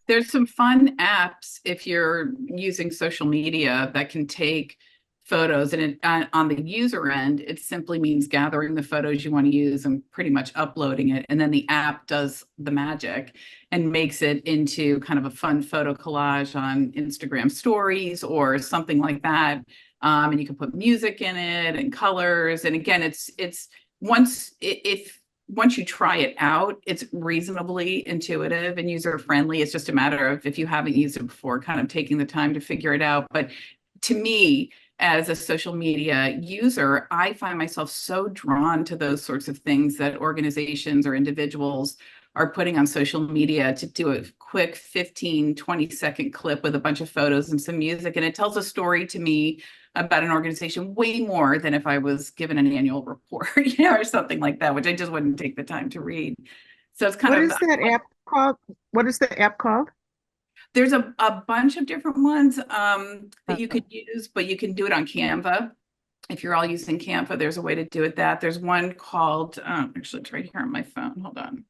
There's some fun apps if you're using social media that can take photos, and on the user end, it simply means gathering the photos you want to use and pretty much uploading it. And then the app does the magic and makes it into kind of a fun photo collage on Instagram stories or something like that. And you can put music in it and colors. And again, it's once you try it out, it's reasonably intuitive and user friendly. It's just a matter of, if you haven't used it before, kind of taking the time to figure it out. But to me, as a social media user, I find myself so drawn to those sorts of things that organizations or individuals are putting on social media, to do a quick 15, 20-second clip with a bunch of photos and some music. And it tells a story to me about an organization way more than if I was given an annual report, or something like that, which I just wouldn't take the time to read. So it's kind What of— is that app called? What is the app called? There's a bunch of different ones that you could use, but you can do it on Canva. If you're all using Canva, there's a way to do it that. There's one called, actually it's right here on my phone. Hold on.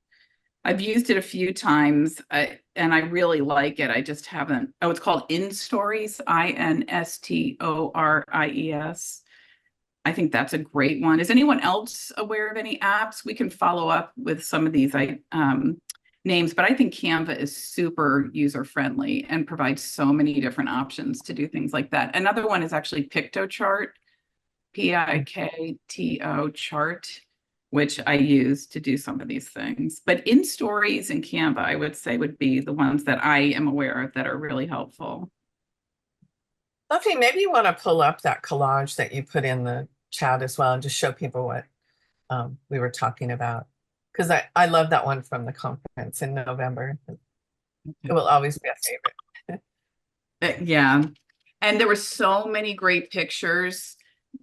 I've used it a few times and I really like it. I just haven't. Oh, it's called InStories, INSTORIES. I think that's a great one. Is anyone else aware of any apps? We can follow up with some of these names, but I think Canva is super user-friendly and provides so many different options to do things like that. Another one is actually Piktochart, Pikto chart, which I use to do some of these things. But InStories and Canva, I would say, would be the ones that I am aware of that are really helpful. Buffy, maybe you want to pull up that collage that you put in the chat as well and just show people what we were talking about. Because I love that one from the conference in November. It will always be a favorite. Yeah. And there were so many great pictures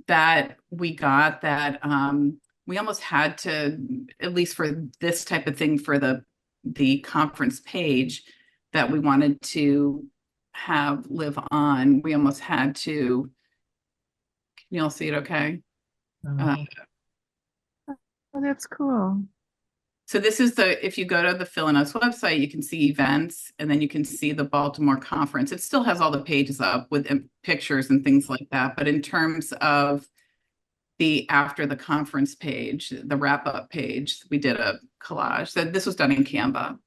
that we got that we almost had to, at least for this type of thing, for the conference page that we wanted to have live on, we almost had to— can you all see it okay? Oh, that's cool. So this is if you go to the Phil and Us website, you can see events, and then you can see the Baltimore conference. It still has all the pages up with pictures and things like that. But in terms of the after the conference page, the wrap up page, we did a collage. So this was done in Canva,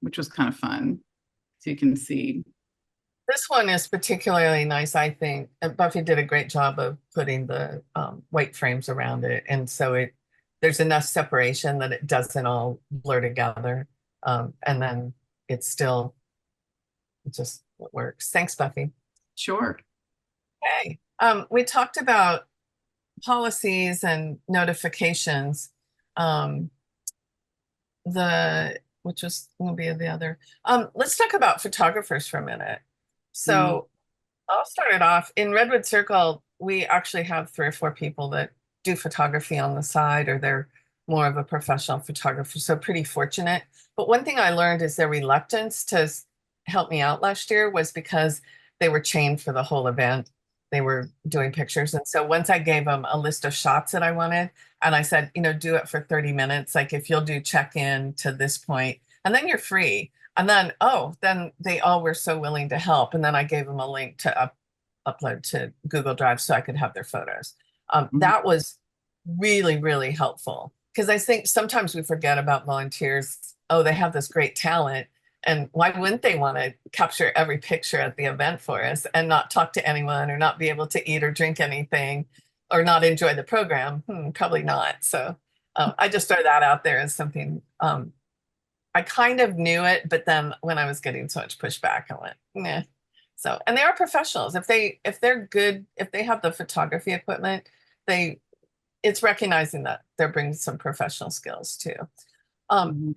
which was kind of fun. So you can see. This one is particularly nice, I think. And Buffy did a great job of putting the white frames around it. And so there's enough separation that it doesn't all blur together. And then it just works. Thanks, Buffy. Sure. Okay. We talked about policies and notifications. Which was going to be the other. Let's talk about photographers for a minute. So I'll start it off. In Redwood Circle, we actually have 3 or 4 people that do photography on the side, or they're more of a professional photographer. So pretty fortunate. But one thing I learned is their reluctance to help me out last year was because they were chained for the whole event. They were doing pictures. And so once I gave them a list of shots that I wanted, and I said, do it for 30 minutes. Like if you'll do check-in to this point, and then you're free. And then, then they all were so willing to help. And then I gave them a link to upload to Google Drive so I could have their photos. That was really, really helpful. Because I think sometimes we forget about volunteers. Oh, they have this great talent. And why wouldn't they want to capture every picture at the event for us and not talk to anyone, or not be able to eat or drink anything, or not enjoy the program? Probably not. So I just throw that out there as something. I kind of knew it, but then when I was getting so much pushback, I went, nah. So, and they are professionals. If they're good, if they have the photography equipment, it's recognizing that they're bringing some professional skills too.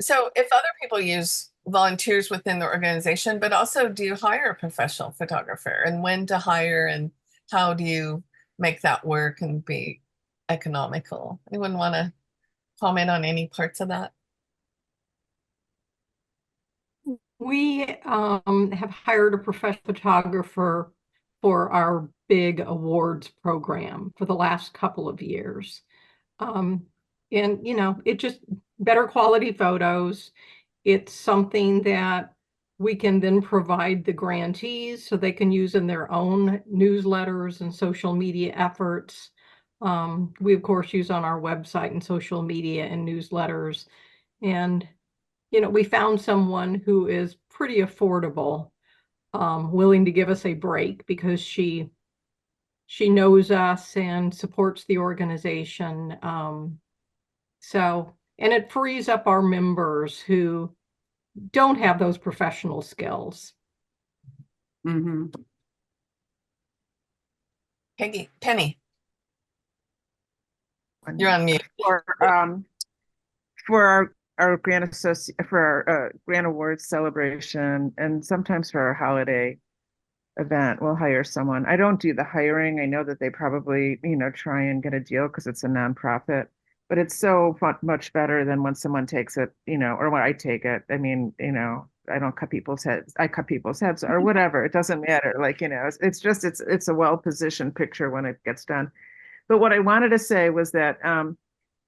So if other people use volunteers within the organization, but also do you hire a professional photographer, and when to hire, and how do you make that work and be economical? Anyone want to comment on any parts of that? We have hired a professional photographer for our big awards program for the last couple of years. And, you know, it just better quality photos. It's something that we can then provide the grantees so they can use in their own newsletters and social media efforts. We, of course, use on our website and social media and newsletters. And, you know, we found someone who is pretty affordable, willing to give us a break because she knows us and supports the organization. And it frees up our members who don't have those professional skills. Penny, you're on mute. For our grant awards celebration, and sometimes for our holiday event, we'll hire someone. I don't do the hiring. I know that they probably, you know, try and get a deal because it's a nonprofit, but it's so much better than when someone takes it, you know, or when I take it. I mean, you know, I don't cut people's heads. I cut people's heads or whatever. It doesn't matter. Like, you know, it's a well-positioned picture when it gets done. But what I wanted to say was that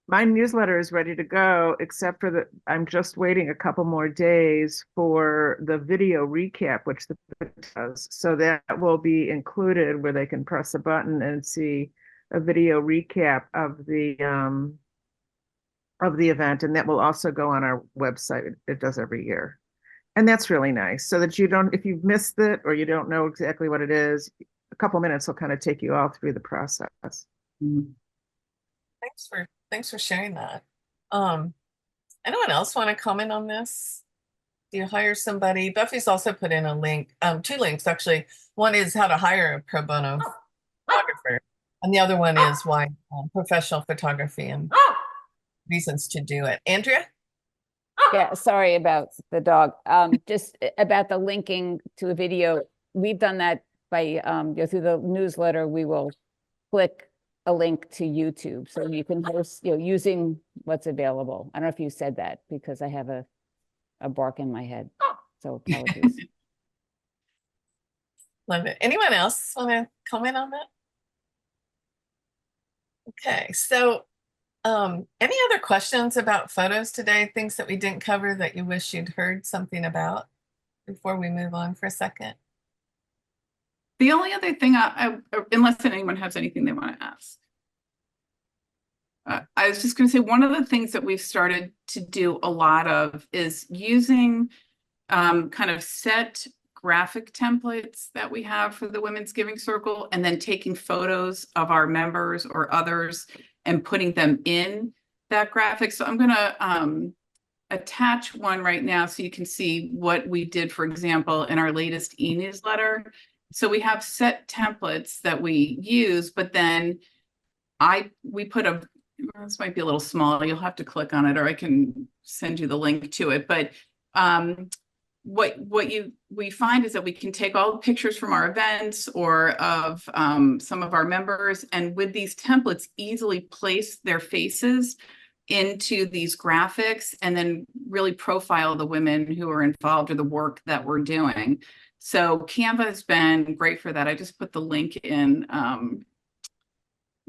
my newsletter is ready to go, except for I'm just waiting a couple more days for the video recap, which the does. So that will be included where they can press a button and see a video recap of the event. And that will also go on our website. It does every year. And that's really nice, so that you don't, if you've missed it or you don't know exactly what it is, a couple minutes will kind of take you all through the process. Thanks for sharing that. Anyone else want to comment on this? Do you hire somebody? Buffy's also put in a link, 2 links actually. One is how to hire a pro bono photographer, and the other one is why professional photography and reasons to do it. Andrea? Yeah, sorry about the dog. Just about the linking to a video. We've done that by through the newsletter. We will click a link to YouTube, so you can host, you know, using what's available. I don't know if you said that because I have a bark in my head, so apologies. Love it. Anyone else want to comment on that? Okay, so any other questions about photos today? Things that we didn't cover that you wish you'd heard something about before we move on for a second? The only other thing, unless anyone has anything they want to ask. I was just going to say, one of the things that we've started to do a lot of is using kind of set graphic templates that we have for the Women's Giving Circle, and then taking photos of our members or others and putting them in that graphic. So I'm going to attach one right now so you can see what we did, for example, in our latest e-newsletter. So we have set templates that we use, but then we put this might be a little small, you'll have to click on it, or I can send you the link to it. But what we find is that we can take all the pictures from our events or of some of our members, and with these templates easily place their faces into these graphics, and then really profile the women who are involved or the work that we're doing. So Canva has been great for that. I just put the link in.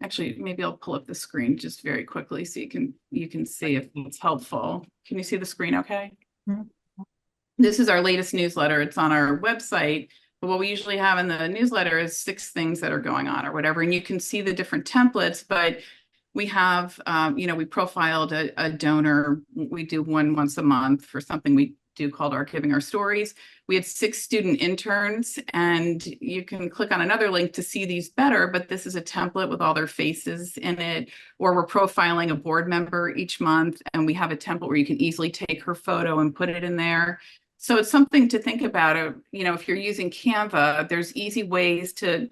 Actually, maybe I'll pull up the screen just very quickly so you can see if it's helpful. Can you see the screen okay? Mm-hmm. This is our latest newsletter. It's on our website. But what we usually have in the newsletter is 6 things that are going on or whatever. And you can see the different templates, but we have, we profiled a donor. We do one once a month for something we do called Archiving Our Stories. We had 6 student interns, and you can click on another link to see these better, but this is a template with all their faces in it. Or we're profiling a board member each month, and we have a template where you can easily take her photo and put it in there. So it's something to think about. If you're using Canva, there's easy ways to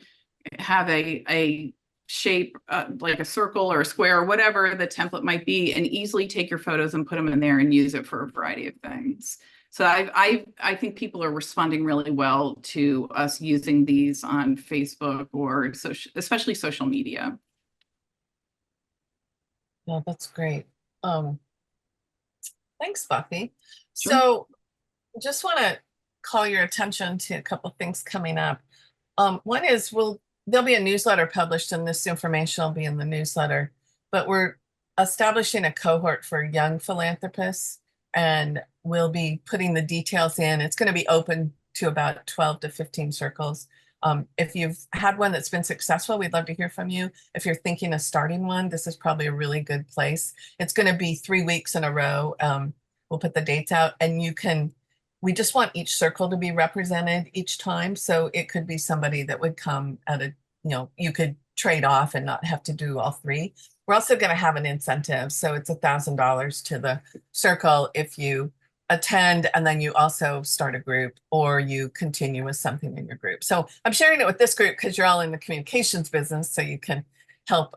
have a shape like a circle or a square or whatever the template might be, and easily take your photos and put them in there and use it for a variety of things. So I think people are responding really well to us using these on Facebook or especially social media. No, that's great. Thanks, Buffy. Sure. So just want to call your attention to a couple of things coming up. One is we'll there'll be a newsletter published, and this information will be in the newsletter. But we're establishing a cohort for young philanthropists, and we'll be putting the details in. It's going to be open to about 12 to 15 circles. If you've had one that's been successful, we'd love to hear from you. If you're thinking of starting one, this is probably a really good place. It's going to be 3 weeks in a row. We'll put the dates out, and we just want each circle to be represented each time. So it could be somebody that would come at you could trade off and not have to do all 3. We're also going to have an incentive. So it's $1,000 to the circle if you attend, and then you also start a group or you continue with something in your group. So I'm sharing it with this group because you're all in the communications business, so you can help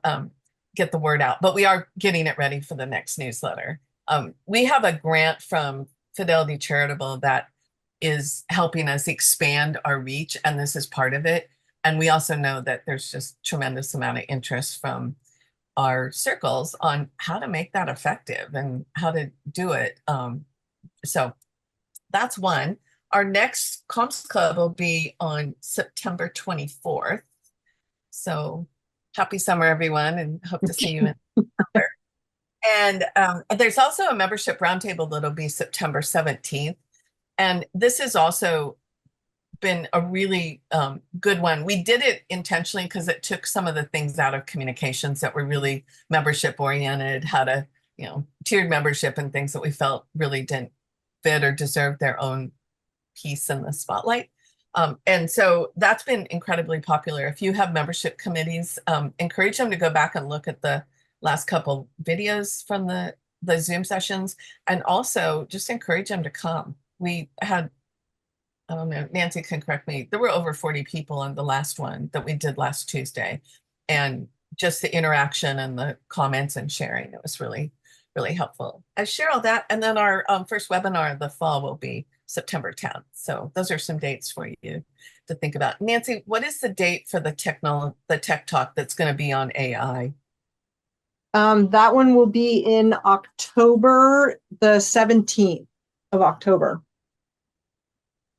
get the word out. But we are getting it ready for the next newsletter. We have a grant from Fidelity Charitable that is helping us expand our reach, and this is part of it. And we also know that there's just tremendous amount of interest from our circles on how to make that effective and how to do it. So that's one. Our next Comms Club will be on September 24th. So happy summer, everyone, and hope to see you in September. And there's also a membership roundtable that'll be September 17th. And this has also been a really good one. We did it intentionally because it took some of the things out of communications that were really membership oriented, how to, tiered membership and things that we felt really didn't fit or deserve their own piece in the spotlight. And so that's been incredibly popular. If you have membership committees, encourage them to go back and look at the last couple videos from the Zoom sessions, and also just encourage them to come. We had, I don't know, Nancy can correct me, there were over 40 people on the last one that we did last Tuesday. And just the interaction and the comments and sharing, it was really, really helpful. I share all that. And then our first webinar of the fall will be September 10th. So those are some dates for you to think about. Nancy, what is the date for the tech talk that's going to be on AI? That one will be in October, the 17th of October.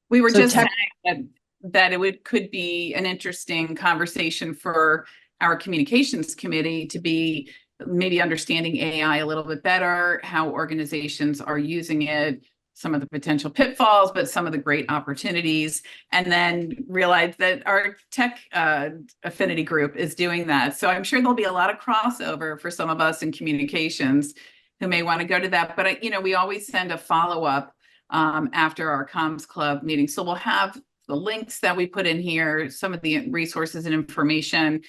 We were So just saying that it could be an interesting conversation for our communications committee to be maybe understanding AI a little bit better, how organizations are using it, some of the potential pitfalls, but some of the great opportunities, and then realize that our tech affinity group is doing that. So I'm sure there'll be a lot of crossover for some of us in communications who may want to go to that. But we always send a follow-up after our Comms Club meeting. So we'll have the links that we put in here, some of the resources and information.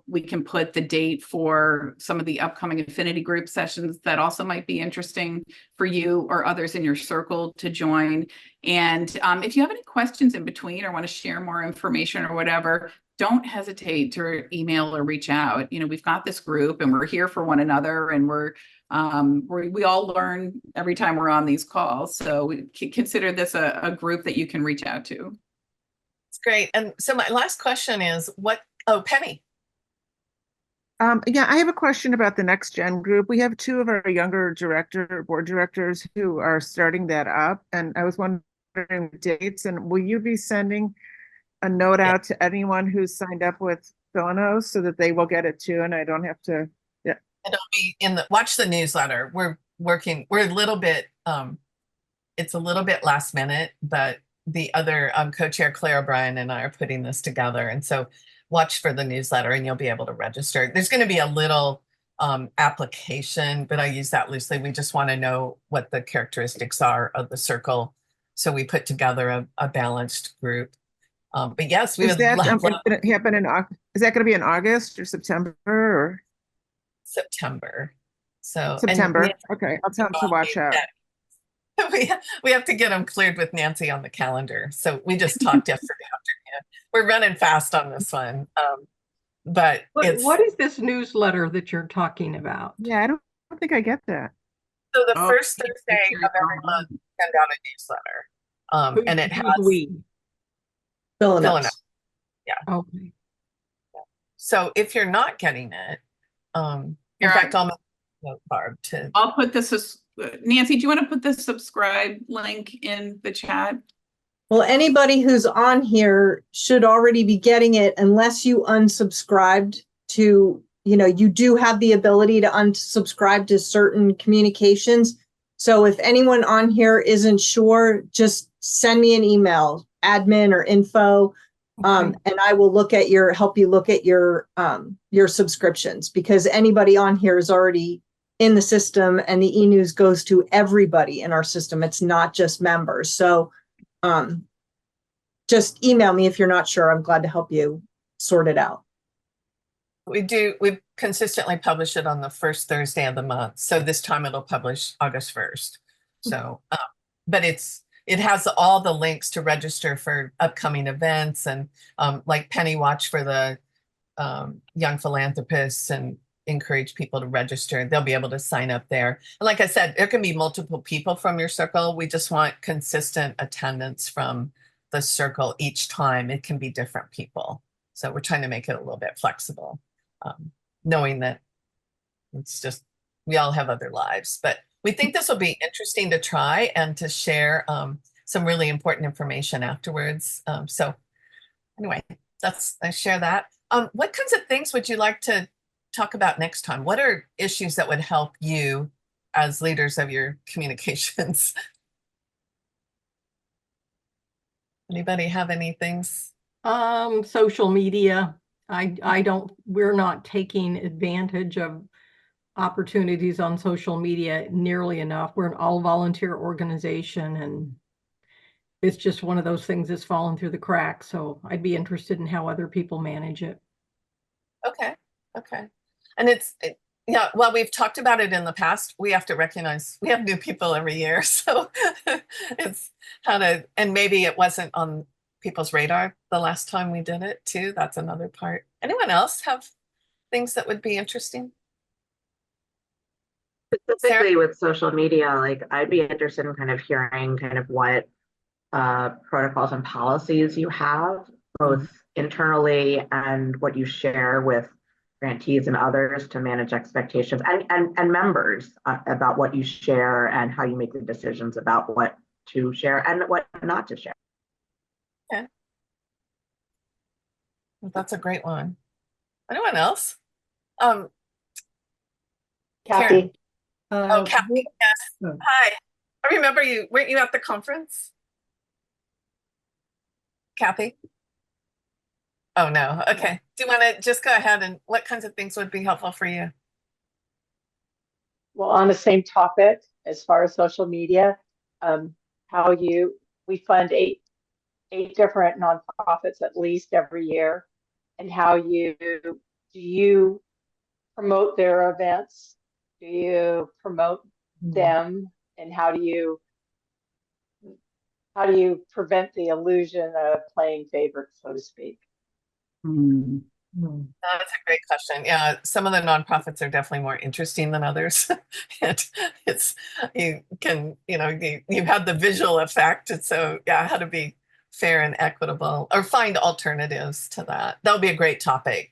We can put the date for some of the upcoming affinity group sessions that also might be interesting for you or others in your circle to join. And if you have any questions in between or want to share more information or whatever, don't hesitate to email or reach out. We've got this group and we're here for one another, and we all learn every time we're on these calls. So we consider this a group that you can reach out to. It's great. And so my last question is Penny. Yeah, I have a question about the Next Gen group. We have 2 of our younger board directors who are starting that up. And I was wondering dates, and will you be sending a note out to anyone who's signed up with Philanos so that they will get it too, and I don't have to? Yeah. It'll be watch the newsletter. We're a little bit, it's a little bit last minute, but the other co-chair Claire O'Brien and I are putting this together. And so watch for the newsletter and you'll be able to register. There's going to be a little application, but I use that loosely. We just want to know what the characteristics are of the circle. So we put together a balanced group. But yes, we is that going to happen is that going to be in August or September or? September. So September. Okay, I'll tell them to watch out. We have to get them cleared with Nancy on the calendar. So we just talked yesterday afternoon. We're running fast on this one. But what is this newsletter that you're talking about? Yeah, I don't think I get that. So the first Thursday of every month, send out a newsletter. And it has Philanos. Yeah. Okay. So if you're not getting it, in fact, I'll note Barb I'll put this as Nancy, do you want to put the subscribe link in the chat? Well, anybody who's on here should already be getting it unless you unsubscribed to, you do have the ability to unsubscribe to certain communications. So if anyone on here isn't sure, just send me an email, admin or info, and I will help you look at your subscriptions, because anybody on here is already in the system, and the e-news goes to everybody in our system. It's not just members. So just email me if you're not sure. I'm glad to help you sort it out. We consistently publish it on the first Thursday of the month. So this time it'll publish August 1st. So, but it has all the links to register for upcoming events, and like Penny Watch for the young philanthropists, and encourage people to register. They'll be able to sign up there. And like I said, there can be multiple people from your circle. We just want consistent attendance from the circle each time. It can be different people. So we're trying to make it a little bit flexible, knowing that it's just, we all have other lives. But we think this will be interesting to try and to share some really important information afterwards. So anyway, I share that. What kinds of things would you like to talk about next time? What are issues that would help you as leaders of your communications? Anybody have any things? Social media. We're not taking advantage of opportunities on social media nearly enough. We're an all volunteer organization, and it's just one of those things that's fallen through the cracks. So I'd be interested in how other people manage it. Okay. And well, we've talked about it in the past. We have to recognize we have new people every year. So it's and maybe it wasn't on people's radar the last time we did it too. That's another part. Anyone else have things that would be interesting? Specifically with social media, like I'd be interested in kind of hearing kind of what protocols and policies you have, both internally and what you share with grantees and others to manage expectations, and members about what you share and how you make the decisions about what to share and what not to share. Okay. Well, that's a great one. Anyone else? Kathy. Karen. Oh, Kathy, yes. Oh. Hi. I remember you. Weren't you at the conference? Kathy? Oh, no. Okay. Do you want to just go ahead, and what kinds of things would be helpful for you? Well, on the same topic, as far as social media, we fund eight different nonprofits at least every year, and do you promote their events? Do you promote them, and how do you prevent the illusion of playing favorites, so to speak? That's a great question. Yeah, some of the nonprofits are definitely more interesting than others. And you have the visual effect. And so, yeah, how to be fair and equitable, or find alternatives to that. That would be a great topic.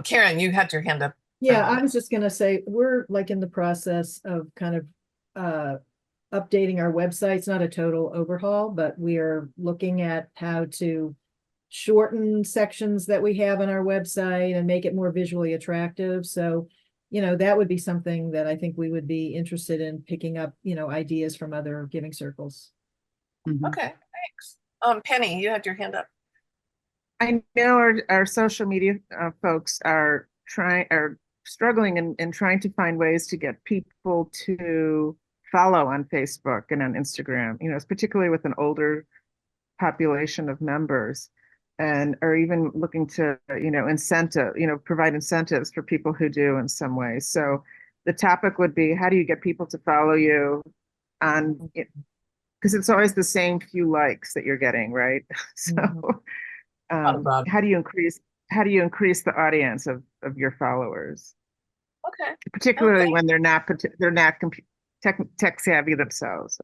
Karen, you had your hand up. Yeah, I was just gonna say, we're like in the process of kind of updating our website. It's not a total overhaul, but we are looking at how to shorten sections that we have on our website and make it more visually attractive. So, that would be something that I think we would be interested in picking up, ideas from other giving circles. Okay, thanks. Penny, you had your hand up. I know our social media folks are struggling and trying to find ways to get people to follow on Facebook and on Instagram, particularly with an older population of members, and are even looking to, provide incentives for people who do in some way. So the topic would be, how do you get people to follow you on, because it's always the same few likes that you're getting, right? So how do you increase the audience of your followers? Okay. Particularly when they're not tech savvy themselves.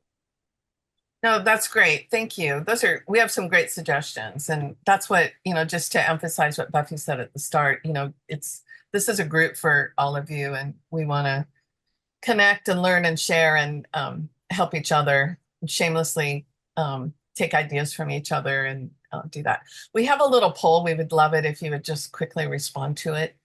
No, that's great. Thank you. We have some great suggestions, and that's what, just to emphasize what Buffy said at the start, this is a group for all of you, and we want to connect and learn and share and help each other, shamelessly take ideas from each other and do that. We have a little poll. We would love it if you would just quickly respond to it.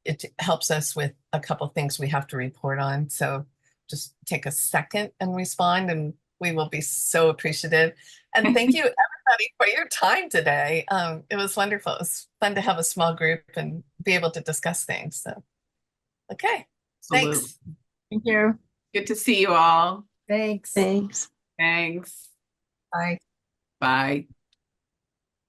It helps us with a couple things we have to report on. So just take a second and respond, and we will be so appreciative. And thank you everybody for your time today. It was wonderful. It was fun to have a small group and be able to discuss things. So, okay, thanks. Thank you. Good to see you all. Thanks. Thanks. Thanks. Bye. Bye.